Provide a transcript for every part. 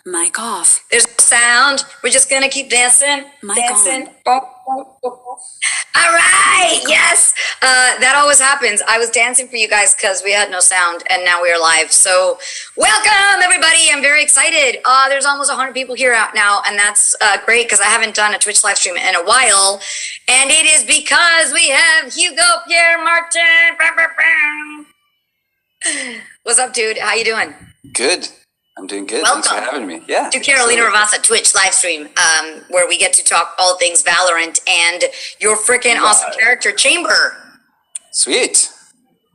Mic off. There's no sound. We're just gonna keep dancing. Mic dancing. All right. Yes. That always happens. I was dancing for you guys because we had no sound, and now we are live. So, welcome everybody. I'm very excited. There's almost 100 people here out now, and that's great because I haven't done a Twitch live stream in a while, and it is because we have Hugo Pierre Martin. What's up, dude? How you doing? Good. I'm doing good. Welcome. Thanks for having me. Yeah. To Carolina Ravassa Twitch live stream, where we get to talk all things Valorant and your freaking awesome character, Chamber. Sweet.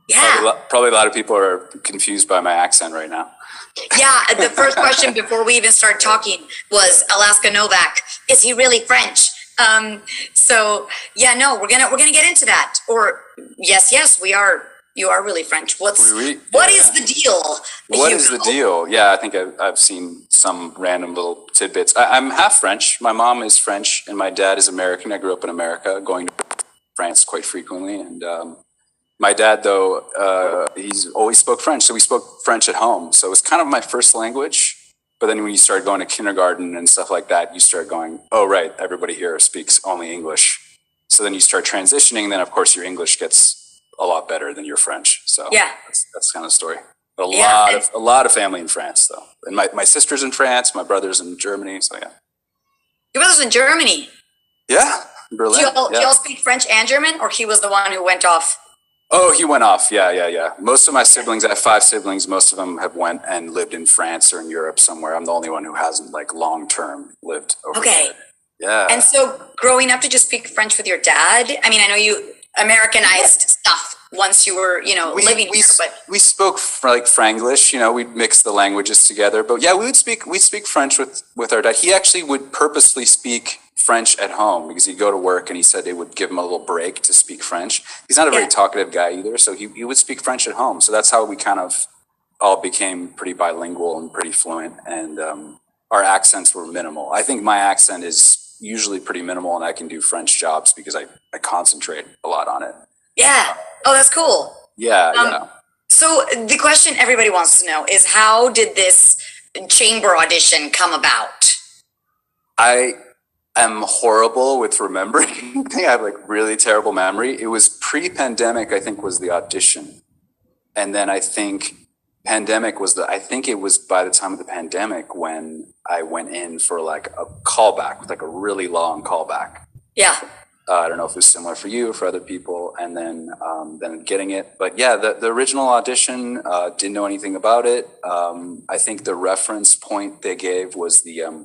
Yeah. Probably a lot of people are confused by my accent right now. Yeah. The first question before we even started talking was Alaska Novak. Is he really French? So yeah, no, we're gonna get into that. Or yes, we are. You are really French. What is the deal? What is the deal? Yeah, I think I've seen some random little tidbits. I'm half French. My mom is French and my dad is American. I grew up in America, going to France quite frequently. And my dad, though, he's always spoke French. So we spoke French at home. So it was kind of my first language. But then when you start going to kindergarten and stuff like that, you start going, oh, right, everybody here speaks only English. So then you start transitioning. Then, of course, your English gets a lot better than your French. So yeah, that's kind of the story. A lot of family in France though. And my sister's in France, my brother's in Germany. So yeah. Your brother's in Germany? Yeah. Berlin. Do y'all speak French and German, or he was the one who went off? Oh, he went off. Yeah. Most of my siblings, I have 5 siblings. Most of them have went and lived in France or in Europe somewhere. I'm the only one who hasn't like long-term lived over there. Yeah. And so growing up, did you speak French with your dad? I mean, I know you Americanized stuff once you were, living here, but we spoke like Franglish, we'd mix the languages together. But yeah, we'd speak French with our dad. He actually would purposely speak French at home because he'd go to work and he said it would give him a little break to speak French. He's not a very talkative guy either, so he would speak French at home. So that's how we kind of all became pretty bilingual and pretty fluent, and our accents were minimal. I think my accent is usually pretty minimal, and I can do French jobs because I concentrate a lot on it. Yeah. Oh, that's cool. Yeah. So the question everybody wants to know is, how did this Chamber audition come about? I am horrible with remembering. I have like really terrible memory. It was pre-pandemic, I think, was the audition. And then I think pandemic was I think it was by the time of the pandemic when I went in for like a callback, like a really long callback. Yeah. I don't know if it was similar for you or for other people, and then getting it. But yeah, the original audition, didn't know anything about it. I think the reference point they gave was the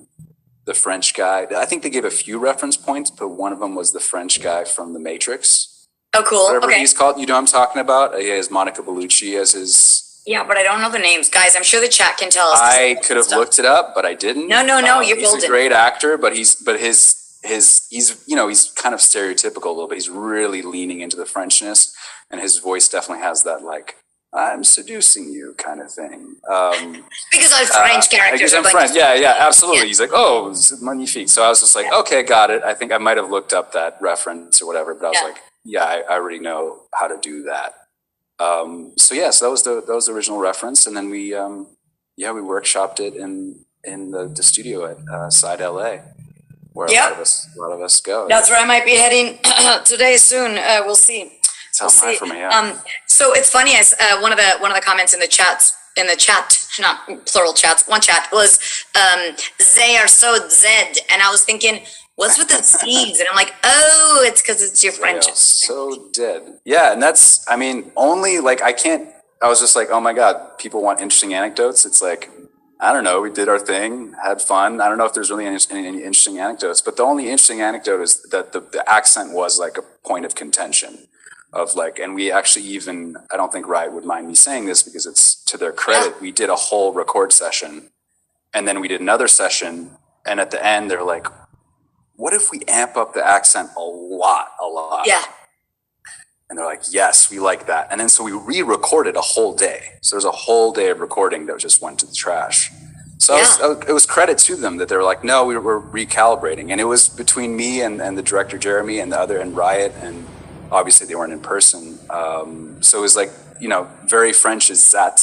French guy. I think they gave a few reference points, but one of them was the French guy from The Matrix. Oh, cool. Whatever he's called. You know what I'm talking about? He has Monica Bellucci as his... Yeah, but I don't know the names. Guys, I'm sure the chat can tell us. I could have looked it up, but I didn't. No, you're golden. He's a great actor, but he's kind of stereotypical a little bit. He's really leaning into the Frenchness, and his voice definitely has that like, I'm seducing you kind of thing. Because I'm French characters. Because I'm French. Yeah, absolutely. Yeah. He's like, oh, c'est magnifique. So I was just like, okay, got it. I think I might have looked up that reference or whatever, but I was like, I already know how to do that. So that was the original reference, and then we workshopped it in the studio at Side LA, where a lot of us go. That's where I might be heading today soon. We'll see. Sounds high for me. Yeah. So it's funny, as one of the comments in the chat, not plural chats, one chat was, they are so dead, and I was thinking, what's with the C's? And I'm like, oh, it's because it's your French. So dead. Yeah, and that's, only like I was just like, oh my God, people want interesting anecdotes. It's like, I don't know, we did our thing, had fun. I don't know if there's really any interesting anecdotes, but the only interesting anecdote is that the accent was like a point of contention of like, and we actually even, I don't think Riot would mind me saying this because it's to their credit, we did a whole record session and then we did another session, and at the end they're like, what if we amp up the accent a lot? Yeah. And they're like, yes, we like that. And then so we re-recorded a whole day. So there's a whole day of recording that just went to the trash. So it was credit to them that they were like, no, we were recalibrating. And it was between me and the director, Jeremy, and Riot. And obviously they weren't in person. So it was like, very French is that.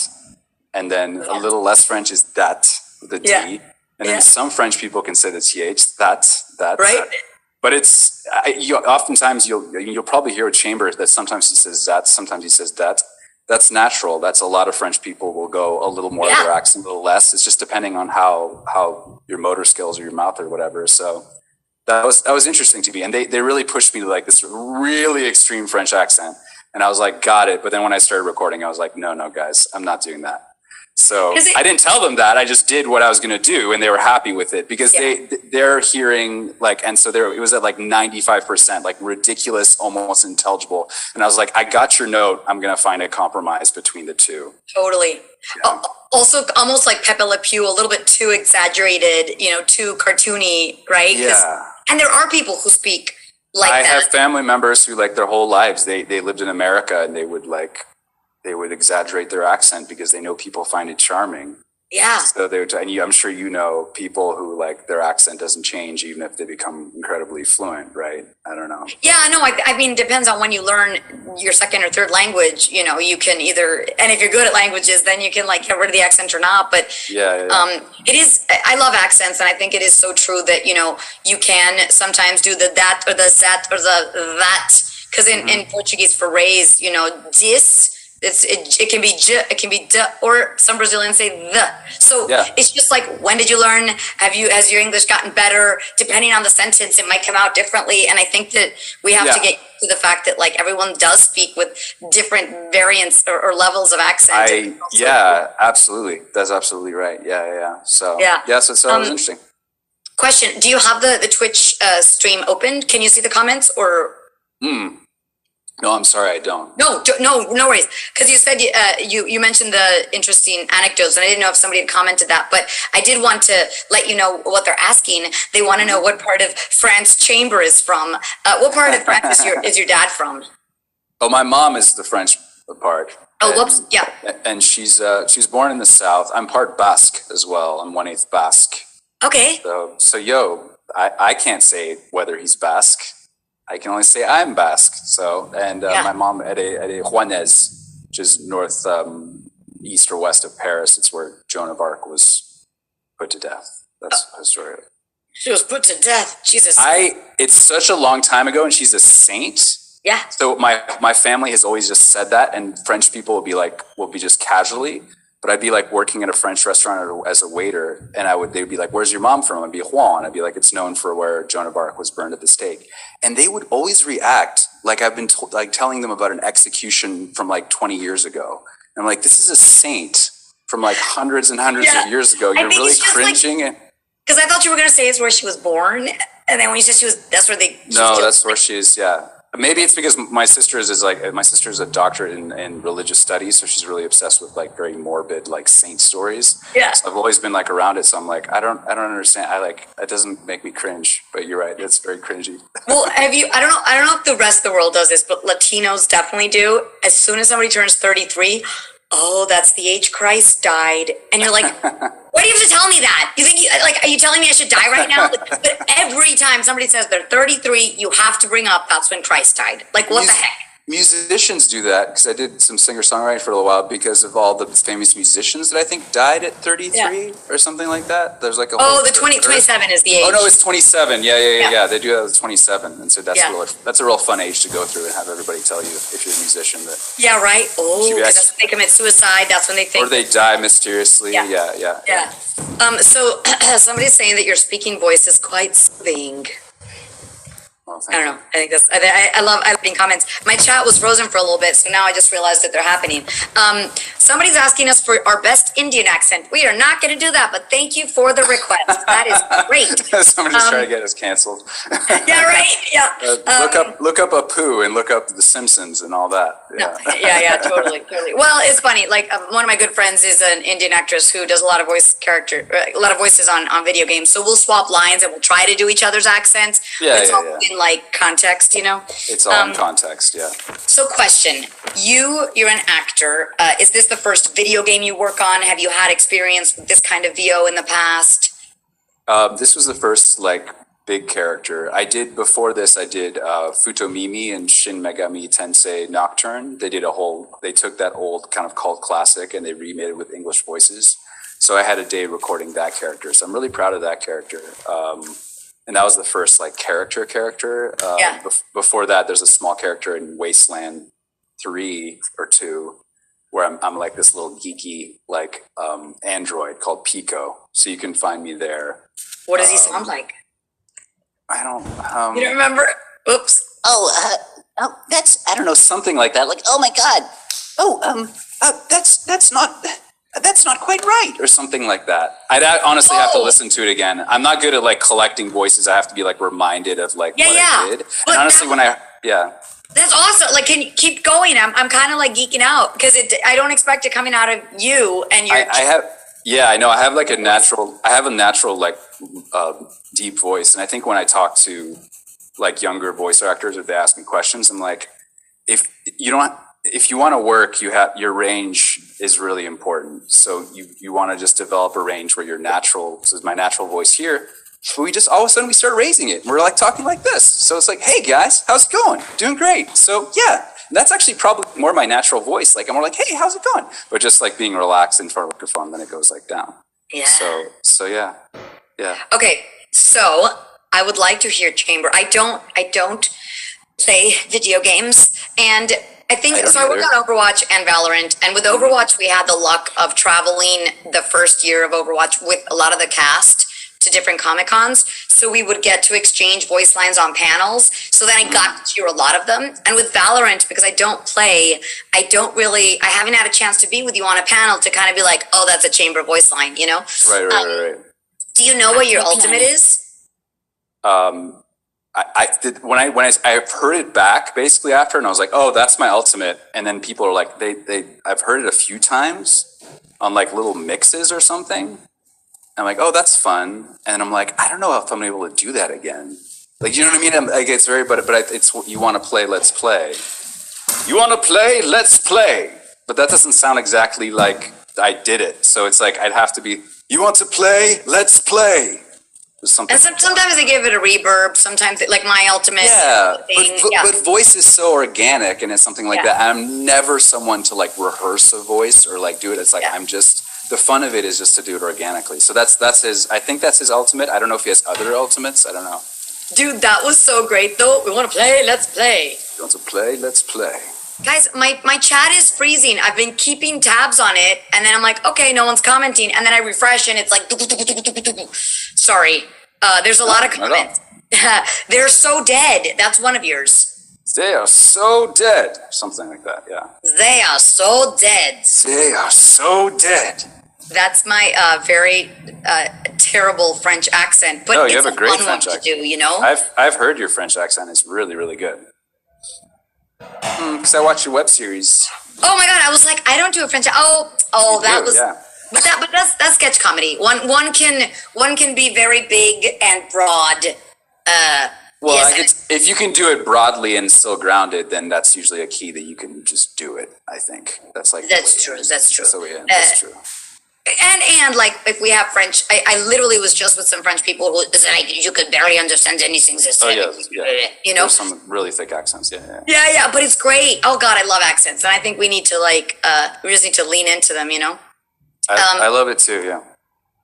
And then a little less French is that, the D. And then some French people can say the th. That's right. But it's oftentimes you'll probably hear a chamber that sometimes he says that, sometimes he says that. That's natural. That's a lot of French people will go a little more of their accent, a little less. It's just depending on how your motor skills or your mouth or whatever. So that was interesting to me. And they really pushed me to like this really extreme French accent. And I was like, got it. But then when I started recording, I was like, no, guys, I'm not doing that. So I didn't tell them that. I just did what I was going to do, and they were happy with it because they're hearing like, and so it was at like 95%, like ridiculous, almost intelligible. And I was like, I got your note. I'm going to find a compromise between the two. Totally. Yeah. Also, almost like Pepe Le Pew, a little bit too exaggerated, too cartoony, right? Yeah. And there are people who speak like that. I have family members who like their whole lives they lived in America, and they would exaggerate their accent because they know people find it charming. Yeah. So they would, and I'm sure people who like their accent doesn't change even if they become incredibly fluent, right? I don't know. Yeah, no, I mean, depends on when you learn your second or third language. You can either, and if you're good at languages, then you can like get rid of the accent or not. But it is. I love accents, and I think it is so true that you can sometimes do the that or the zat or the that, because in Portuguese for raise, dis. It can be j, it can be d, or some Brazilians say the. So it's just like, when did you learn? Has your English gotten better? Depending on the sentence, it might come out differently. And I think that we have to get to the fact that like everyone does speak with different variants or levels of accent. Absolutely. That's absolutely right. Yeah. So so it was interesting. Question: do you have the Twitch stream opened? Can you see the comments or? No, I'm sorry, I don't. No worries. Because you said you mentioned the interesting anecdotes, and I didn't know if somebody had commented that, but I did want to let you know what they're asking. They want to know what part of France Chamber is from. What part of France is your dad from? Oh, my mom is the French part. Oh, whoops. Yeah. And she's born in the South. I'm part Basque as well. I'm 1/8 Basque. Okay. So I can't say whether he's Basque. I can only say I'm Basque. So, and my mom at a Juanes, which is north, east or west of Paris. It's where Joan of Arc was put to death. That's the story. She was put to death. Jesus. It's such a long time ago, and she's a saint. Yeah. So my family has always just said that, and French people will be just casually. But I'd be like working at a French restaurant as a waiter, and they'd be like, "Where's your mom from?" I'd be Juan. I'd be like, "It's known for where Joan of Arc was burned at the stake." And they would always react like I've been telling them about an execution from like 20 years ago. And I'm like, "This is a saint from like hundreds and hundreds of years ago. You're really cringing." Because I thought you were going to say it's where she was born, and then when you said that's where they. No, that's where she is. Yeah. Maybe it's because my sister is a doctorate in religious studies, so she's really obsessed with like very morbid like saint stories. Yeah, so I've always been like around it, so I'm like, I don't understand. It doesn't make me cringe, but you're right, it's very cringy. Well, I don't know if the rest of the world does this, but Latinos definitely do. As soon as somebody turns 33, oh, that's the age Christ died, and you're like. Why do you have to tell me that? You think are you telling me I should die right now? But every time somebody says they're 33, you have to bring up that's when Christ died. Like, what the heck? Musicians do that, because I did some singer-songwriting for a little while because of all the famous musicians that I think died at 33 or something like that. There's like a the 27 is the age. Oh no, it's 27. Yeah. They do that with 27, and so that's a real fun age to go through and have everybody tell you if you're a musician that. Yeah, right. Oh, because that's when they commit suicide. That's when they think. Or they die mysteriously. Yeah. So somebody's saying that your speaking voice is quite soothing. Well, I don't know. I think I love reading comments. My chat was frozen for a little bit, so now I just realized that they're happening. Somebody's asking us for our best Indian accent. We are not going to do that, but thank you for the request. That is great. Somebody's trying to get us canceled. Yeah, right. Yeah. Look up Apu and look up The Simpsons and all that. Yeah. Totally. Well, it's funny. Like one of my good friends is an Indian actress who does a lot of voices on video games. So we'll swap lines and we'll try to do each other's accents. It's all in like context, It's all in context, yeah. So question, you're an actor. Is this the first video game you work on? Have you had experience with this kind of VO in the past? This was the first like big character. Before this, I did Futomimi and Shin Megami Tensei Nocturne. They took that old kind of cult classic and they remade it with English voices. So I had a day recording that character. So I'm really proud of that character. And that was the first like character. Before that, there's a small character in Wasteland 3 or 2 where I'm like this little geeky like android called Pico. So you can find me there. What does he sound like? I don't. You don't remember? Oops. That's I don't know, something like that. Like, oh my god. That's not quite right, or something like that. I'd honestly have to listen to it again. I'm not good at like collecting voices. I have to be like reminded of like what I did. And honestly, that's awesome. Like, can you keep going? I'm kind of like geeking out because I don't expect it coming out of you and your. I know. I have like a natural like deep voice, and I think when I talk to like younger voice actors, if they ask me questions, I'm like, if you want to work, your range is really important. So you want to just develop a range where your natural, this is my natural voice here. But we just all of a sudden we start raising it. And we're like talking like this. So it's like, hey guys, how's it going? Doing great. So yeah, that's actually probably more my natural voice. Like I'm more like, hey, how's it going? But just like being relaxed in front of a microphone, then it goes like down. Yeah. So yeah. Okay, so I would like to hear Chamber. I don't play video games, and I think so. I work on Overwatch and Valorant, and with Overwatch, we had the luck of traveling the first year of Overwatch with a lot of the cast to different Comic Cons. So we would get to exchange voice lines on panels. So then I got to hear a lot of them. And with Valorant, because I don't play, I haven't had a chance to be with you on a panel to kind of be like, oh, that's a Chamber voice line, you know? Right. Do you know what your ultimate is? I did when I've heard it back basically after, and I was like, oh, that's my ultimate. And then people are like, I've heard it a few times on like little mixes or something. I'm like, oh, that's fun. And I'm like, I don't know if I'm able to do that again. Like, you know what I mean? Like, it's very, but it's you want to play, let's play. You want to play, let's play. But that doesn't sound exactly like I did it. So it's like I'd have to be, you want to play, let's play. And sometimes they give it a reverb. Sometimes, like my ultimate thing. But voice is so organic, and it's something like that. I'm never someone to like rehearse a voice or like do it. It's like I'm just, the fun of it is just to do it organically. So that's his. I think that's his ultimate. I don't know if he has other ultimates. I don't know. Dude, that was so great though. We want to play. Let's play. You want to play? Let's play. Guys, my chat is freezing. I've been keeping tabs on it, and then I'm like, okay, no one's commenting, and then I refresh, and it's like, sorry. There's a lot of comments. They're so dead. That's one of yours. They are so dead. Something like that, yeah. They are so dead. They are so dead. That's my very terrible French accent. But no, you have a great French accent. To do, you know? I've heard your French accent. It's really, really good. Because I watched your web series. Oh my god! I was like, I don't do a French. That was. Yeah. But that's sketch comedy. One can be very big and broad. If you can do it broadly and still grounded, then that's usually a key that you can just do it. I think that's like that's true. That's true. That's true. And like if we have French, I literally was just with some French people who said you could barely understand anything they said. You know, there's some really thick accents. Yeah. But it's great. Oh God, I love accents, and I think we need to we just need to lean into them. You know. I love it too. Yeah.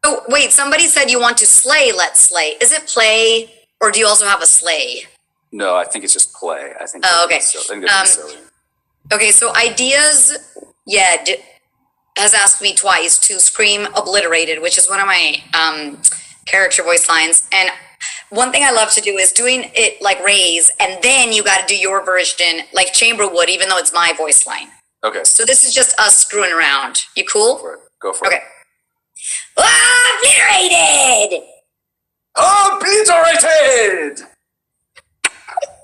Oh wait, somebody said you want to slay. Let's slay. Is it play, or do you also have a slay? No, I think it's just play. I think. Oh, okay. I think they're silly. Okay, so Ideas has asked me twice to scream obliterated, which is one of my character voice lines. And one thing I love to do is doing it like raze, and then you got to do your version like Chamber would, even though it's my voice line. Okay. So this is just us screwing around. You cool? Go for it. Okay. Obliterated! Obliterated!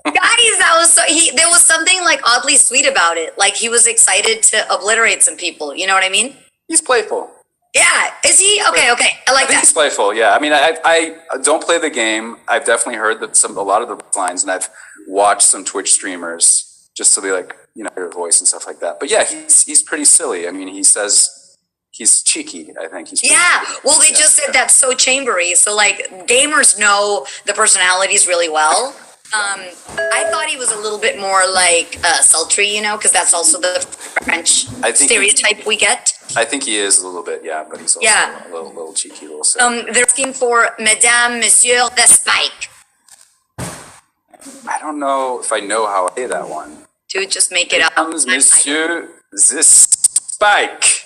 Guys, that was there was something like oddly sweet about it. Like he was excited to obliterate some people. You know what I mean? He's playful. Yeah. Is he? Okay. I like that. He's playful. Yeah. I mean, I don't play the game. I've definitely heard that a lot of the lines, and I've watched some Twitch streamers just to be like, hear voice and stuff like that. But yeah, he's pretty silly. I mean, he says he's cheeky. I think he's. Yeah. Well, they just said that's so chambery. So like gamers know the personalities really well. I thought he was a little bit more like sultry, because that's also the French stereotype we get. I think he is a little bit, yeah, but he's also Yeah. a little cheeky, a little silly. They're asking for Madame, Monsieur, the Spike. I don't know if I know how to say that one. Dude, just make it up. Monsieur the Spike.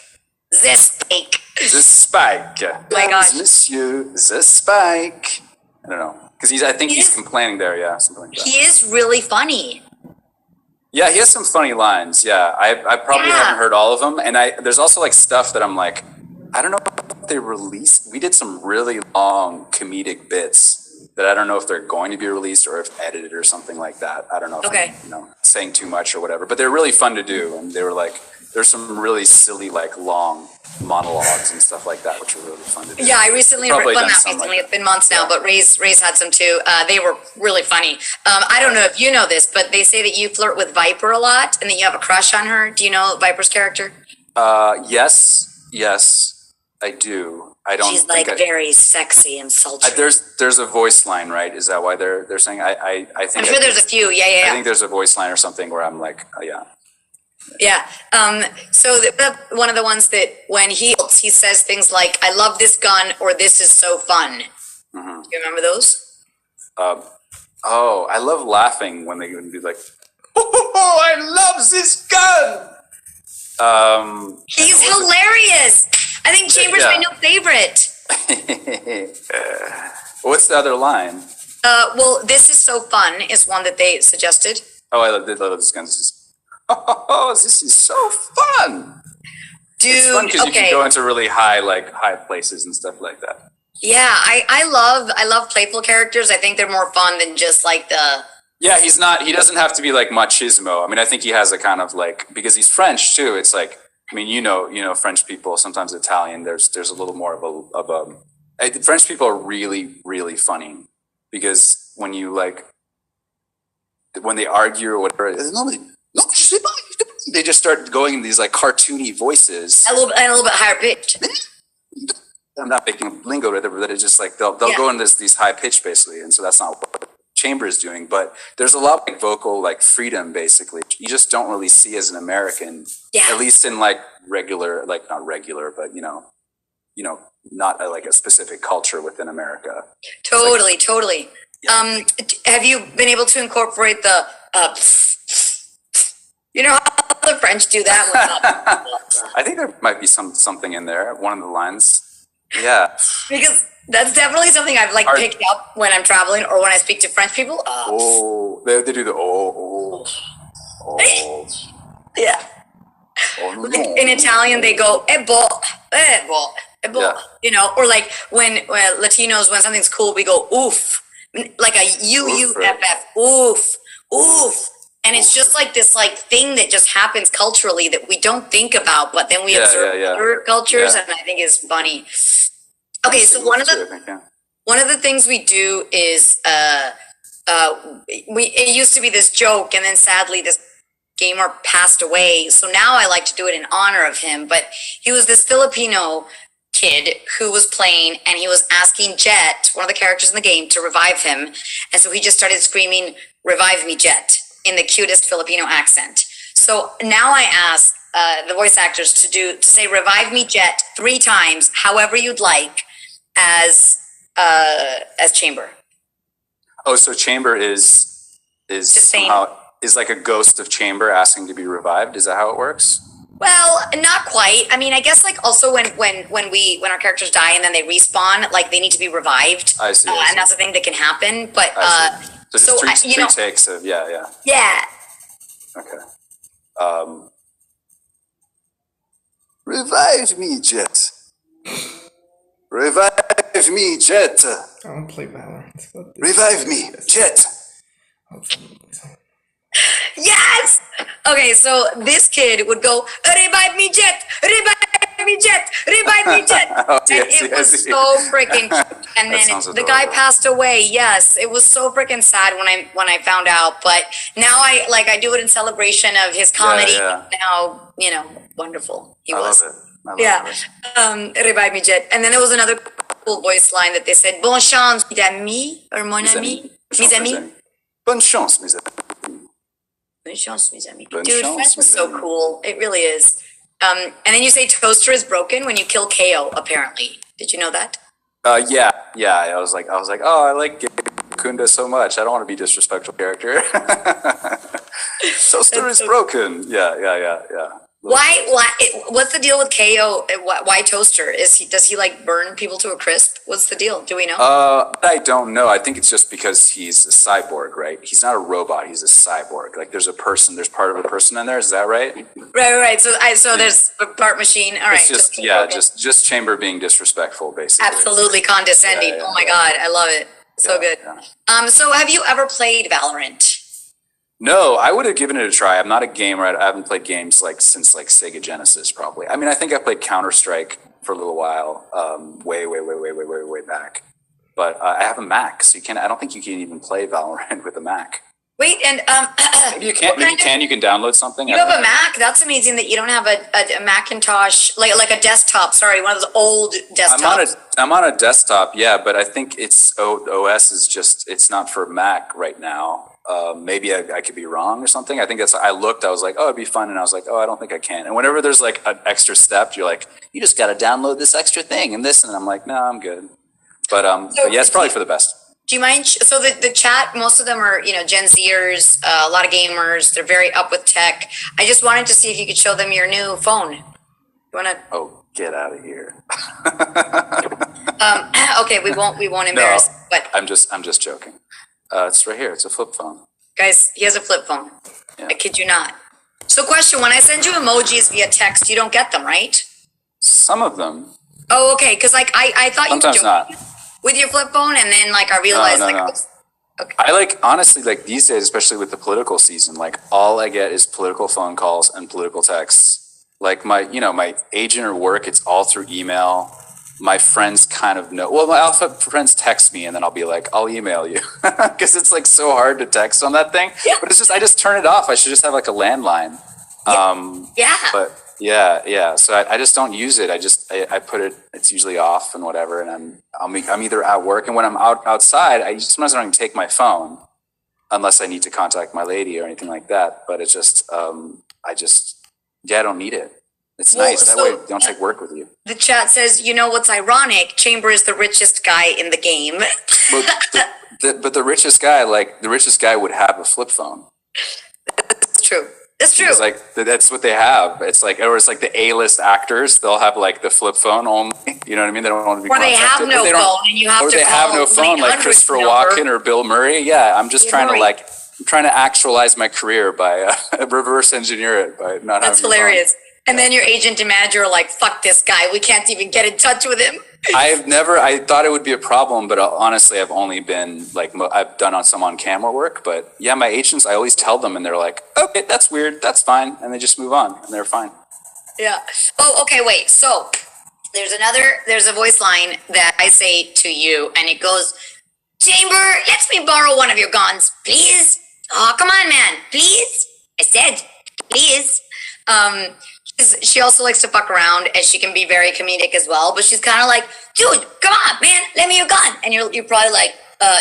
The Spike. The Spike. Oh my gosh. Monsieur the Spike. I don't know. Because I think he's complaining there, yeah, something like that. He is really funny. Yeah, he has some funny lines. Yeah, I probably haven't heard all of them, and there's also like stuff that I'm like, I don't know if they released. We did some really long comedic bits that I don't know if they're going to be released or if edited or something like that. I don't know if I'm saying too much or whatever, but they're really fun to do, and they were like, there's some really silly like long monologues and stuff like that, which are really fun to do. Yeah, I recently Probably well, done not some recently. like It's been months now, but Raze had some too. They were really funny. I don't know if you know this, but they say that you flirt with Viper a lot and that you have a crush on her. Do you know Viper's character? Yes, I do. I don't. She's like very sexy and sultry. There's a voice line, right? Is that why they're saying? I think. I'm sure there's a few. Yeah. I think there's a voice line or something where I'm like, oh, yeah. Yeah. So one of the ones that when he says things like, I love this gun or this is so fun. Mm-hmm. Do you remember those? I love laughing when they would be like, oh, I love this gun. He's hilarious. I think Chambers' my new favorite. What's the other line? Well, this is so fun is one that they suggested. Oh, I love this gun. Oh, this is so fun, dude. It's fun because you can go into really high places and stuff like that. Yeah, I love playful characters. I think they're more fun than just like the. Yeah, he doesn't have to be like machismo. I mean, I think he has a kind of like, because he's French too. It's like, I mean, you know, French people, sometimes Italian. There's a little more of a French people are really, really funny because when they argue or whatever, they just start going in these like cartoony voices. A little bit higher pitched. I'm not making lingo or whatever, but it's just like they'll go in these high pitch basically, and so that's not what Chamber is doing. But there's a lot of like vocal like freedom basically. You just don't really see as an American, at least in like regular, like not regular, but you know, not like a specific culture within America. Totally. Yeah. Have you been able to incorporate the? You know how the French do that? I think there might be something in there. One of the lines, yeah. Because that's definitely something I've like picked up when I'm traveling or when I speak to French people. They do the yeah. Like in Italian, they go ebo. Yeah. You know, or like when Latinos, when something's cool, we go oof, like a UUFF, oof. And it's just like this like thing that just happens culturally that we don't think about, but then we observe other cultures, and I think is funny. Okay, so one of the things we do is it used to be this joke, and then sadly this gamer passed away. So now I like to do it in honor of him. But he was this Filipino kid who was playing, and he was asking Jet, one of the characters in the game, to revive him, and so he just started screaming, "Revive me, Jet," in the cutest Filipino accent. So now I ask the voice actors to say "Revive me, Jet" 3 times, however you'd like, as Chamber. Oh, so Chamber is somehow is like a ghost of Chamber asking to be revived. Is that how it works? Well, not quite. I mean, I guess like also when our characters die and then they respawn, like they need to be revived. I see. And that's a thing that can happen. But so just three takes of yeah. Okay. Revive me, Jet. Revive me, Jet. I don't play Valorant. Revive me, Jet. Yes. Okay, so this kid would go, "Revive me, Jet. Revive me, Jet. Revive me, Jet." And it was so freaking cute. And then the guy passed away. Yes, it was so freaking sad when I found out. But now I do it in celebration of his comedy. Yeah. Now wonderful he was. I love it. Revive me, Jet. And then there was another cool voice line that they said, "Bonne chance, mes amis," or "mon ami." Mes amis. Bonne chance, mes amis. Bonne chance, mes amis. Dude, French was so cool. It really is. And then you say toaster is broken when you kill KO. Apparently, did you know that? Yeah. I was like, oh, I like Kunda so much. I don't want to be disrespectful character. Toaster is broken. Yeah. Why? What's the deal with KO? Why toaster? Does he like burn people to a crisp? What's the deal? Do we know? I don't know. I think it's just because he's a cyborg, right? He's not a robot. He's a cyborg. Like there's part of a person in there. Is that right? Right. So there's a part machine. All right. It's just Chamber being disrespectful, basically. Absolutely condescending. Yeah. Oh my God, I love it. So good. Yeah. So have you ever played Valorant? No, I would have given it a try. I'm not a gamer. I haven't played games since Sega Genesis, probably. I mean, I think I played Counter-Strike for a little while, way back. But I have a Mac, so I don't think you can even play Valorant with a Mac. Wait, and maybe you can. You can download something. You have a Mac? That's amazing that you don't have a Macintosh, like a desktop. Sorry, one of those old desktops. I'm on a desktop, yeah, but I think its OS is it's not for Mac right now. Maybe I could be wrong or something. I think I looked, I was like, oh, it'd be fun. And I was like, oh, I don't think I can. And whenever there's like an extra step, you're like, you just got to download this extra thing and this. And I'm like, no, I'm good. But yeah, it's probably for the best. Do you mind? So the chat, most of them are, Gen Zers, a lot of gamers. They're very up with tech. I just wanted to see if you could show them your new phone. You want to? Oh, get out of here. Okay, we won't embarrass. No, but I'm just joking. It's right here. It's a flip phone. Guys, he has a flip phone. Yeah. I kid you not. So question, when I send you emojis via text, you don't get them, right? Some of them. Oh, okay. Because I thought sometimes you were joking with your flip phone, and then I realized no. Okay. I honestly these days, especially with the political season, all I get is political phone calls and political texts. Like my agent or work, it's all through email. My friends kind of know. Well, my alpha friends text me, and then I'll be like, I'll email you, because it's so hard to text on that thing. Yeah. But I just turn it off. I should just have a landline. Yeah. But yeah. So I just don't use it. I put it. It's usually off and whatever. And I'm either at work, and when I'm outside, sometimes I don't even take my phone unless I need to contact my lady or anything like that. But it's just I don't need it. It's nice. That way you don't take work with you. The chat says, what's ironic? Chamber is the richest guy in the game. But the richest guy would have a flip phone. That's true. That's true. It's that's what they have. It's the A-list actors. They'll have the flip phone only. You know what I mean? They don't want to be contacted. Or they have no phone, and you have to call. Or they have no phone, like Christopher Walken or Bill Murray. Yeah, I'm just trying to actualize my career by reverse engineer it by not having. That's hilarious. And then your agent and manager are like, fuck this guy. We can't even get in touch with him. I thought it would be a problem, but honestly, I've only been I've done some on camera work. But yeah, my agents, I always tell them and they're like, okay, that's weird. That's fine. And they just move on and they're fine. Yeah. Oh, okay. Wait. So there's a voice line that I say to you and it goes, Chamber, let me borrow one of your guns, please. Oh, come on, man. Please. I said, please. She also likes to fuck around and she can be very comedic as well, but she's kind of like, dude, come on, man, lend me your gun. And you're probably like,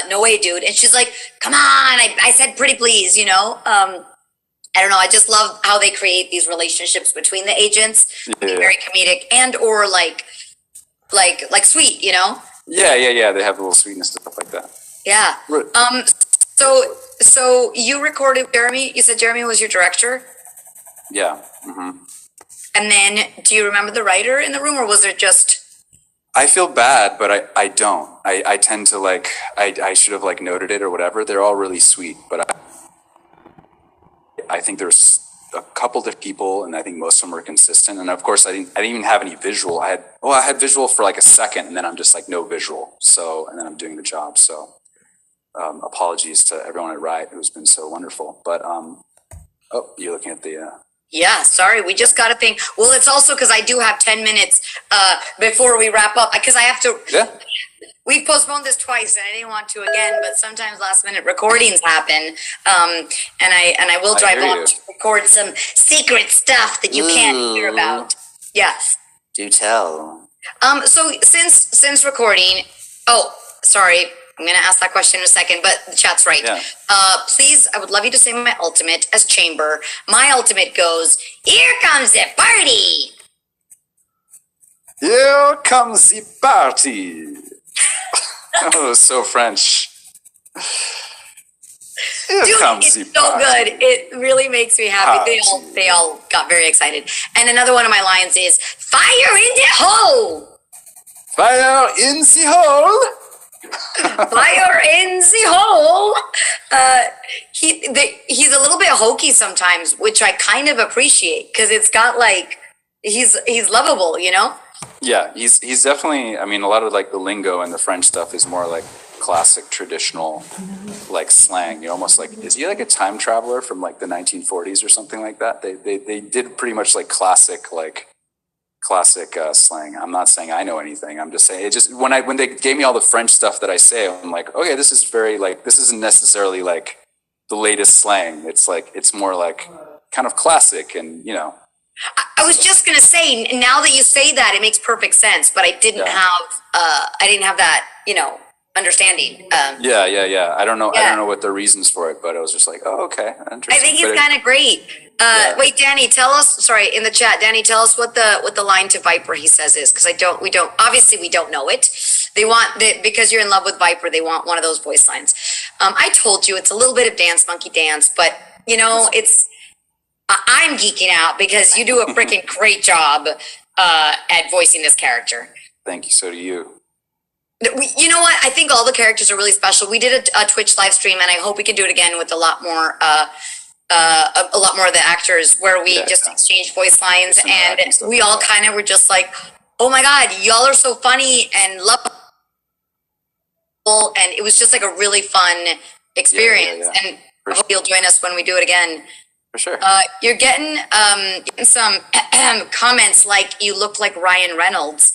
no way, dude. And she's like, come on, I said pretty please, I don't know. I just love how they create these relationships between the agents, very comedic and or like sweet, Yeah. They have a little sweetness and stuff like that. Yeah. So you recorded Jeremy. You said Jeremy was your director. Yeah. Mm-hmm. And then, do you remember the writer in the room, or was it just? I feel bad, but I don't. I tend to I should have noted it or whatever. They're all really sweet, but I think there's a couple different people, and I think most of them are consistent. And of course, I didn't even have any visual. I had visual for a second, and then I'm just no visual. So, and then I'm doing the job. So, apologies to everyone at Riot who's been so wonderful. But oh, you're looking at the. Yeah, sorry, we just got a thing. Well, it's also because I do have 10 minutes before we wrap up, because I have to. Yeah. We've postponed this twice, and I didn't want to again. But sometimes last-minute recordings happen, and I will drive off to record some secret stuff that you can't hear about. Yes. Do tell. So since recording, oh, sorry, I'm going to ask that question in a second, but the chat's right. Yeah. Please, I would love you to say my ultimate as Chamber. My ultimate goes, here comes the party. Here comes the party. Oh, so French. Here Dude, comes it's the so party. good. It really makes me happy. They all got very excited. And another one of my lines is, fire in the hole. Fire in the hole. Fire in the hole. He's a little bit hokey sometimes, which I kind of appreciate because it's got like, he's lovable, you know? Yeah, he's definitely, I mean, a lot of like the lingo and the French stuff is more like classic traditional like slang. You're almost like, is he like a time traveler from like the 1940s or something like that? They did pretty much like classic slang. I'm not saying I know anything. I'm just saying it just when they gave me all the French stuff that I say, I'm like, okay, this is very like, this isn't necessarily like the latest slang. It's like, it's more like kind of classic and, you know. I was just gonna say, now that you say that, it makes perfect sense. But I didn't have that, you know, understanding. Yeah. I don't know what the reasons for it, but I was just like, oh, okay, interesting. I think it's kind of great. Wait, Danny, tell us. Sorry, in the chat, Danny, tell us what the line to Viper he says is, because we don't obviously we don't know it. They want because you're in love with Viper. They want one of those voice lines. I told you it's a little bit of Dance Monkey Dance, but you know it's. I'm geeking out because you do a freaking great job at voicing this character. Thank you. So do you. You know what? I think all the characters are really special. We did a Twitch live stream, and I hope we can do it again with a lot more of the actors, where we just exchange voice lines, and we all kind of were just like, "Oh my God, y'all are so funny and lovable," and it was just like a really fun experience. And I hope you'll join us when we do it again. For sure. You're getting some comments like you look like Ryan Reynolds.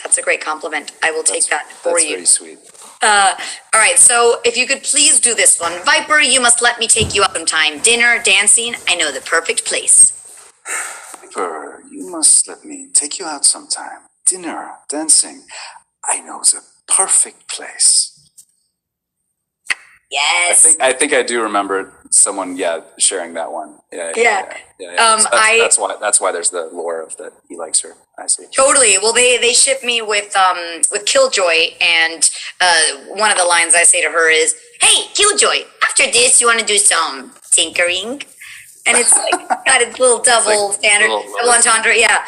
That's a great compliment. I will take that for you. That's very sweet. All right, so if you could please do this one. Viper, you must let me take you out sometime. Dinner, dancing, I know the perfect place. Viper, you must let me take you out sometime. Dinner, dancing, I know the perfect place. Yes. I think I do remember someone, sharing that one. Yeah. That's why there's the lore of that he likes her. I see. Totally. Well, they ship me with Killjoy, and one of the lines I say to her is, "Hey, Killjoy, after this, you want to do some tinkering?" And it's like got its little double standard, double entendre. Yeah,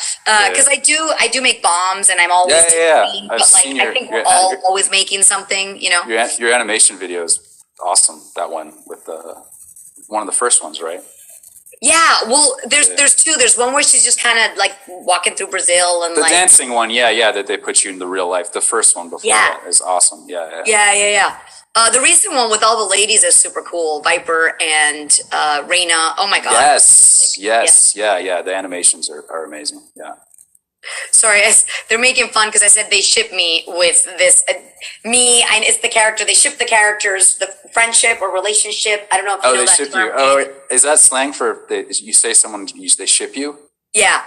because I do make bombs, and I'm always tinkering, but like I think we're all always making something. You know, your animation videos. Awesome, that one with one of the first ones, right? Yeah, well, there's two. There's one where she's just kind of like walking through Brazil and the like dancing one. Yeah, that they put you in the real life. The first one before that is awesome. Yeah. The recent one with all the ladies is super cool. Viper and Reina. Oh my God. Yes. Yeah. The animations are amazing. Yeah. Sorry, they're making fun because I said they ship me with this. It's the character. They ship the characters, the friendship or relationship. I don't know if you know they that ship term. you. Oh, is that slang for you say someone they ship you? Yeah.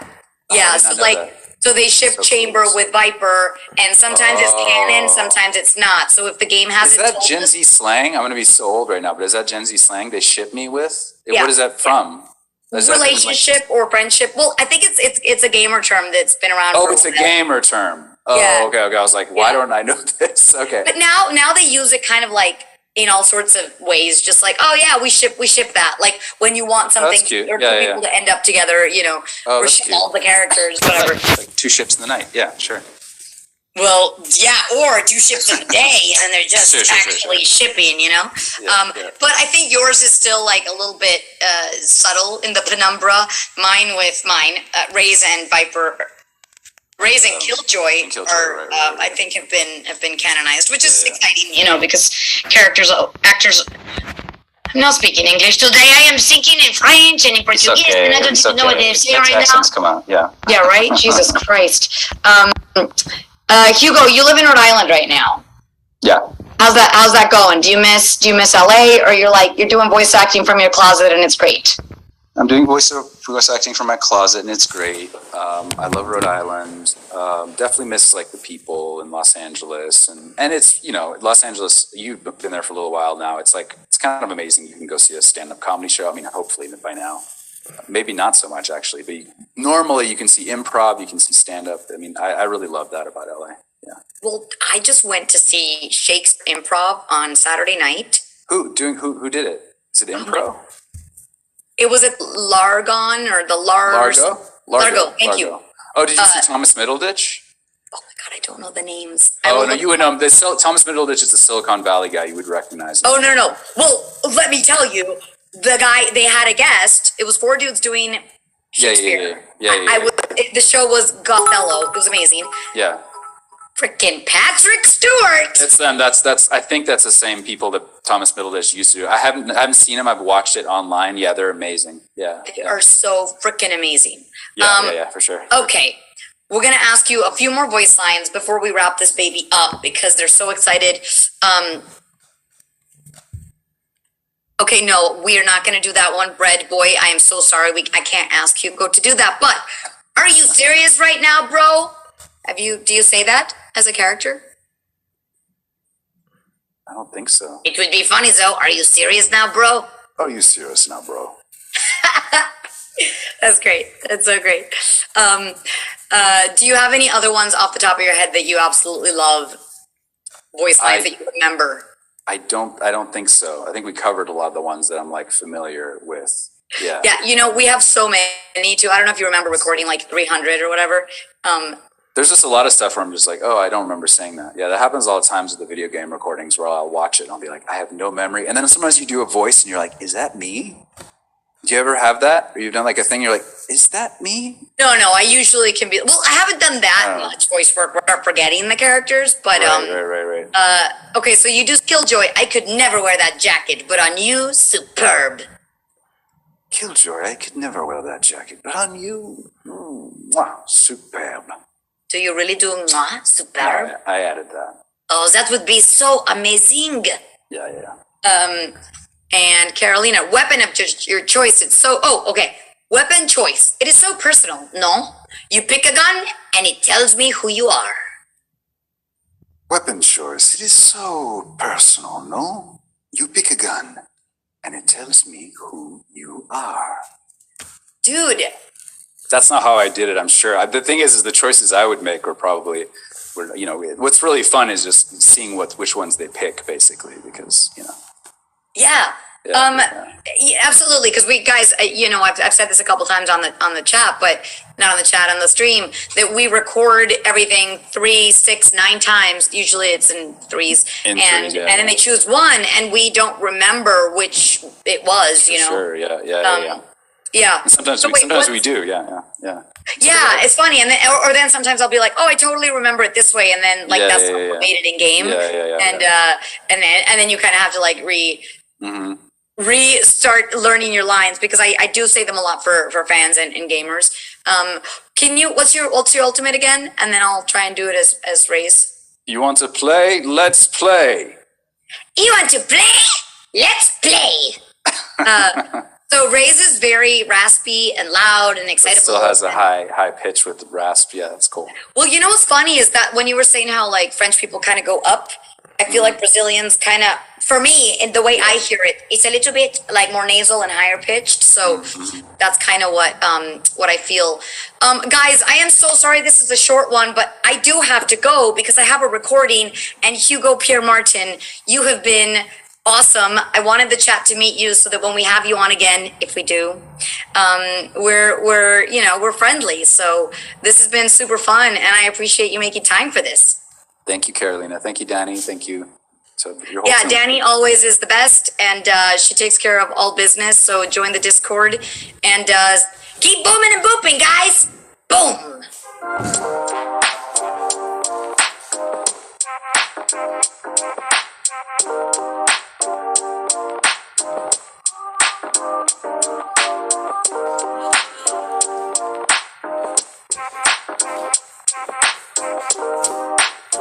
So they ship Chamber with Viper, and sometimes it's canon, sometimes it's not. So if the game has is that Gen Z slang? I'm going to be so old right now, but is that Gen Z slang they ship me with? Yeah. What is that from? Relationship or friendship. Well, I think it's a gamer term that's been around. Oh, it's a gamer term. Oh, okay. I was like, why don't I know this? Okay. But now they use it kind of like in all sorts of ways. Just like, oh yeah, we ship that. Like when you want something or two people to end up together, you know, or ship all the characters, whatever. Like two ships in the night. Yeah, sure. Well, yeah, or two ships in a day, and they're just actually shipping, you know? But I think yours is still like a little bit subtle in the penumbra. Mine, raze and Viper, raze and Killjoy are, I think, have been canonized, which is exciting, you know, because actors. I'm not speaking English today. I am speaking in French and in Portuguese, and I don't even know what they're saying right now. Come on, yeah. Yeah, right? Jesus Christ. Hugo, you live in Rhode Island right now. Yeah. How's that going? Do you miss LA, or you're doing voice acting from your closet and it's great? I'm doing voice acting from my closet and it's great. I love Rhode Island. Definitely miss like the people in Los Angeles, and it's, you know, Los Angeles, you've been there for a little while now. It's like, it's kind of amazing. You can go see a stand-up comedy show. I mean, hopefully by now, maybe not so much actually, but normally you can see improv, you can see stand-up. I mean, I really love that about LA. Yeah. Well, I just went to see Shake's Improv on Saturday night. Who did it? Is it improv? It was at Largon or the Largo. Largo. Thank you. Oh, did you see Thomas Middleditch? Oh my God, I don't know the names. Oh no, you would know. Thomas Middleditch is the Silicon Valley guy. You would recognize him. Oh no. Well, let me tell you, the guy, they had a guest. It was 4 dudes doing Shakespeare. Yeah. The show was Othello. It was amazing. Yeah. Freaking Patrick Stewart. It's them. That's. I think that's the same people that Thomas Middleditch used to do. I haven't seen them. I've watched it online. Yeah, they're amazing. Yeah. They are so freaking amazing. Yeah, for sure. Okay. We're going to ask you a few more voice lines before we wrap this baby up because they're so excited. Okay, no, we are not going to do that one. Bread boy, I am so sorry. I can't ask you to do that. But are you serious right now, bro? Do you say that as a character? I don't think so. It would be funny though. Are you serious now, bro? Are you serious now, bro? That's great. That's so great. Do you have any other ones off the top of your head that you absolutely love? Voice lines that you remember? I don't think so. I think we covered a lot of the ones that I'm like familiar with. Yeah. Yeah. You know, we have so many too. I don't know if you remember recording like 300 or whatever. There's just a lot of stuff where I'm just like, oh, I don't remember saying that. Yeah, that happens all the times with the video game recordings where I'll watch it and I'll be like, I have no memory. And then sometimes you do a voice and you're like, is that me? Do you ever have that? Or you've done like a thing, you're like, is that me? No, I usually can be, well, I haven't done that much voice work where I'm forgetting the characters, but, Right. Okay, so you do Killjoy. I could never wear that jacket, but on you, superb. Killjoy, I could never wear that jacket, but on you, wow, superb. Do you really do mwah, superb? I added that. Oh, that would be so amazing. Yeah. And Carolina, weapon of your choice. It's so, okay. Weapon choice. It is so personal, no? You pick a gun and it tells me who you are. Weapon choice. It is so personal, no? You pick a gun and it tells me who you are. Dude. That's not how I did it, I'm sure. The thing is the choices I would make were probably, you know, what's really fun is just seeing which ones they pick, basically, because, you know. Yeah. Yeah, absolutely. Because we guys, you know, I've said this a couple times on the chat, but not on the chat, on the stream, that we record everything 3, 6, 9 times. Usually it's in threes, and then they choose one, and we don't remember which it was. You know. Sure. Yeah. Yeah. Sometimes we do. Yeah. Yeah, it's funny, and then or then sometimes I'll be like, oh, I totally remember it this way, and then like that's what made it in game. And then you kind of have to like restart learning your lines because I do say them a lot for fans and gamers. What's your ultimate again? And then I'll try and do it as raze. You want to play? Let's play. You want to play? Let's play. So raze is very raspy and loud and excitable. It still has a high pitch with the rasp. Yeah, that's cool. Well, you know what's funny is that when you were saying how like French people kind of go up, I feel like Brazilians kind of, for me, in the way I hear it, it's a little bit like more nasal and higher pitched. So that's kind of what I feel. Guys, I am so sorry. This is a short one, but I do have to go because I have a recording. And Hugo Pierre Martin, you have been awesome. I wanted the chat to meet you so that when we have you on again, if we do, we're friendly. So this has been super fun, and I appreciate you making time for this. Thank you, Carolina. Thank you, Danny. Thank you to your whole team. Danny always is the best, and she takes care of all business. So join the Discord and keep booming and booping, guys. Boom.